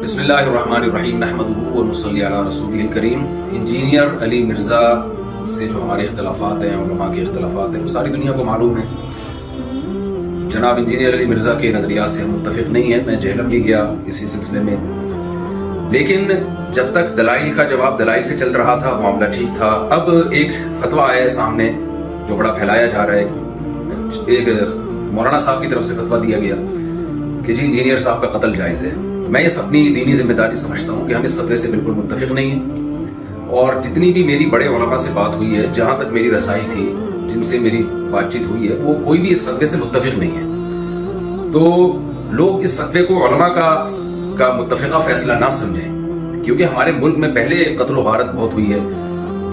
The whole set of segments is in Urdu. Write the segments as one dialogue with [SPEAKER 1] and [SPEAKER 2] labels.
[SPEAKER 1] بسم اللہ الرحمن الرحیم نحمدہ و نصلی علی رسولہ الکریم۔ انجینئر علی مرزا سے جو ہمارے اختلافات ہیں، علماء کے اختلافات ہیں، وہ ساری دنیا کو معلوم ہیں۔ جناب انجینئر علی مرزا کے نظریات سے ہم متفق نہیں ہیں، میں جہلم بھی گیا اسی سلسلے میں، لیکن جب تک دلائل کا جواب دلائل سے چل رہا تھا معاملہ ٹھیک تھا۔ اب ایک فتویٰ آیا ہے سامنے جو بڑا پھیلایا جا رہا ہے، ایک مولانا صاحب کی طرف سے فتویٰ دیا گیا کہ جی انجینئر صاحب کا قتل جائز ہے۔ میں اس اپنی دینی ذمہ داری سمجھتا ہوں کہ ہم اس فتوے سے بالکل متفق نہیں ہیں، اور جتنی بھی میری بڑے علماء سے بات ہوئی ہے، جہاں تک میری رسائی تھی، جن سے میری بات چیت ہوئی ہے، وہ کوئی بھی اس فتوے سے متفق نہیں ہے۔ تو لوگ اس فتوے کو علماء کا متفقہ فیصلہ نہ سمجھیں، کیونکہ ہمارے ملک میں پہلے قتل و غارت بہت ہوئی ہے۔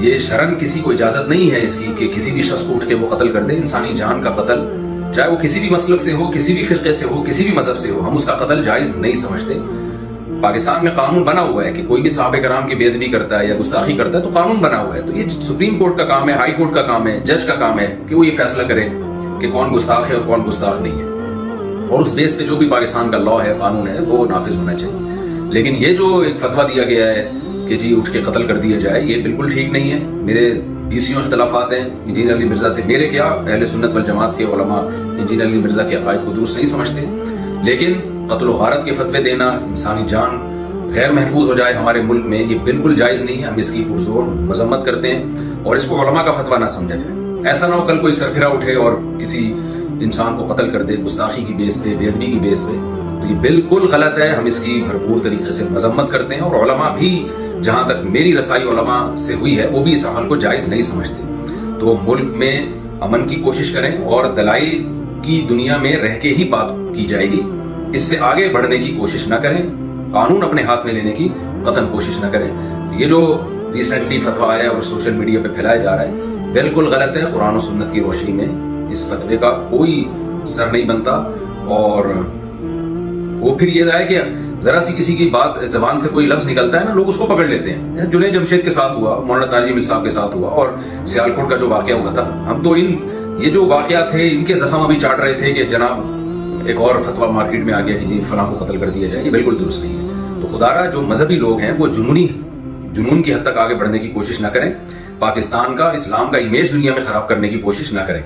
[SPEAKER 1] یہ شرعاً کسی کو اجازت نہیں ہے اس کی کہ کسی بھی شخص کو اٹھ کے وہ قتل کر دے۔ انسانی جان کا قتل، چاہے وہ کسی بھی مسلک سے ہو، کسی بھی فرقے سے ہو، کسی بھی مذہب سے ہو، ہم اس کا قتل جائز نہیں سمجھتے۔ پاکستان میں قانون بنا ہوا ہے کہ کوئی بھی صحابہ کرام کی بے ادبی کرتا ہے یا گستاخی کرتا ہے تو قانون بنا ہوا ہے۔ تو یہ سپریم کورٹ کا کام ہے، ہائی کورٹ کا کام ہے، جج کا کام ہے کہ وہ یہ فیصلہ کرے کہ کون گستاخ ہے اور کون گستاخ نہیں ہے، اور اس بیس پہ جو بھی پاکستان کا لا ہے، قانون ہے، وہ نافذ ہونا چاہیے۔ لیکن یہ جو ایک فتویٰ دیا گیا ہے کہ جی اٹھ کے قتل کر دیا جائے، یہ بالکل ٹھیک نہیں ہے۔ میرے بیسیوں اختلافات ہیں انجینئر علی مرزا سے، میرے کیا اہل سنت والجماعت کے علماء انجینئر علی مرزا کے عقائد کو درست نہیں سمجھتے، لیکن قتل و غارت کے فتوے دینا، انسانی جان غیر محفوظ ہو جائے ہمارے ملک میں، یہ بالکل جائز نہیں ہے۔ ہم اس کی پرزور مذمت کرتے ہیں اور اس کو علماء کا فتویٰ نہ سمجھا جائے۔ ایسا نہ ہو کل کوئی سرفرا اٹھے اور کسی انسان کو قتل کر دے گستاخی کی بیس پہ، بے ادبی کی بیس پہ، تو یہ بالکل غلط ہے۔ ہم اس کی بھرپور طریقے سے مذمت کرتے ہیں، اور علماء بھی، جہاں تک میری رسائی علماء سے ہوئی ہے، وہ بھی اس عمل کو جائز نہیں سمجھتے۔ تو ملک میں امن کی کوشش کریں اور دلائل کی دنیا میں رہ کے ہی بات کی جائے گی، اس سے آگے بڑھنے کی کوشش نہ کریں، قانون اپنے ہاتھ میں لینے کی قطعاً کوشش نہ کریں۔ یہ جو ریسنٹلی فتویٰ آیا ہے اور سوشل میڈیا پہ پھیلایا جا رہا ہے، بالکل غلط ہے۔ قرآن و سنت کی روشنی میں اس فتوے کا کوئی سر نہیں بنتا، اور وہ پھر یہ ہے کہ ذرا سی کسی کی بات زبان سے کوئی لفظ نکلتا ہے نا، لوگ اس کو پکڑ لیتے ہیں۔ جنید جمشید کے ساتھ ہوا، مولانا طارق جمیل صاحب کے ساتھ ہوا، اور سیالکوٹ کا جو واقعہ ہوا تھا، ہم تو یہ جو واقعات تھے ان کے زخم ابھی چاٹ رہے تھے کہ جناب ایک اور فتویٰ مارکیٹ میں آ گیا کہ جی فلاں کو قتل کر دیا جائے۔ یہ بالکل درست نہیں ہے۔ تو خدارا جو مذہبی لوگ ہیں وہ جنون کی حد تک آگے بڑھنے کی کوشش نہ کریں، پاکستان کا، اسلام کا امیج دنیا میں خراب کرنے کی کوشش نہ کریں،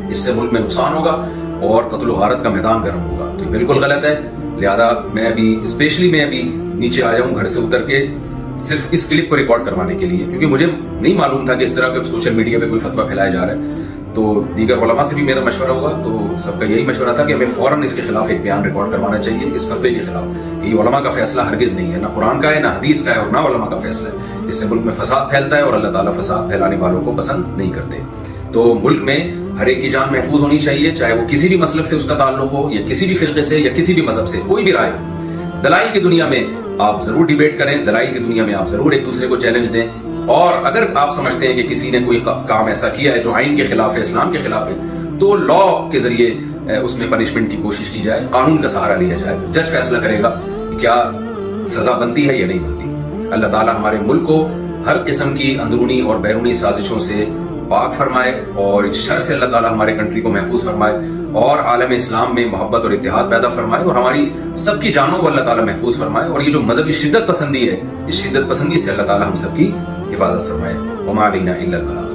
[SPEAKER 1] اس سے ملک میں نقصان ہوگا اور قتل و غارت کا میدان گرم ہوگا۔ تو یہ بالکل غلط ہے۔ لہذا میں ابھی نیچے آیا ہوں گھر سے اتر کے صرف اس کلپ کو ریکارڈ کروانے کے لیے، کیونکہ مجھے نہیں معلوم تھا کہ اس طرح کا سوشل میڈیا پہ کوئی فتویٰ پھیلایا جا رہا ہے۔ تو دیگر علماء سے بھی میرا مشورہ ہوگا، تو سب کا یہی مشورہ تھا کہ ہمیں فوراً اس کے خلاف ایک بیان ریکارڈ کروانا چاہیے، اس فتوے کے خلاف، کہ یہ علماء کا فیصلہ ہرگز نہیں ہے، نہ قرآن کا ہے، نہ حدیث کا ہے، اور نہ علماء کا فیصلہ ہے۔ اس سے ملک میں فساد پھیلتا ہے، اور اللہ تعالیٰ فساد پھیلانے والوں کو پسند نہیں کرتے۔ تو ملک میں ہر ایک کی جان محفوظ ہونی چاہیے، چاہے وہ کسی بھی مسلک سے اس کا تعلق ہو، یا کسی بھی فرقے سے، یا کسی بھی مذہب سے، کوئی بھی رائے۔ دلائل کی دنیا میں آپ ضرور ڈیبیٹ کریں، دلائل کی دنیا میں آپ ضرور ایک دوسرے کو چیلنج دیں، اور اگر آپ سمجھتے ہیں کہ کسی نے کوئی کام ایسا کیا ہے جو آئین کے خلاف ہے، اسلام کے خلاف ہے، تو لا کے ذریعے اس میں پنشمنٹ کی کوشش کی جائے، قانون کا سہارا لیا جائے۔ جج فیصلہ کرے گا کہ کیا سزا بنتی ہے یا نہیں بنتی۔ اللہ تعالیٰ ہمارے ملک کو ہر قسم کی اندرونی اور بیرونی سازشوں سے پاک فرمائے، اور اس شر سے اللہ تعالیٰ ہمارے کنٹری کو محفوظ فرمائے، اور عالم اسلام میں محبت اور اتحاد پیدا فرمائے، اور ہماری سب کی جانوں کو اللہ تعالیٰ محفوظ فرمائے، اور یہ جو مذہبی شدت پسندی ہے، اس شدت پسندی سے اللہ تعالیٰ ہم سب کی حفاظت فرمائے۔ وما علینا الا البلاغ۔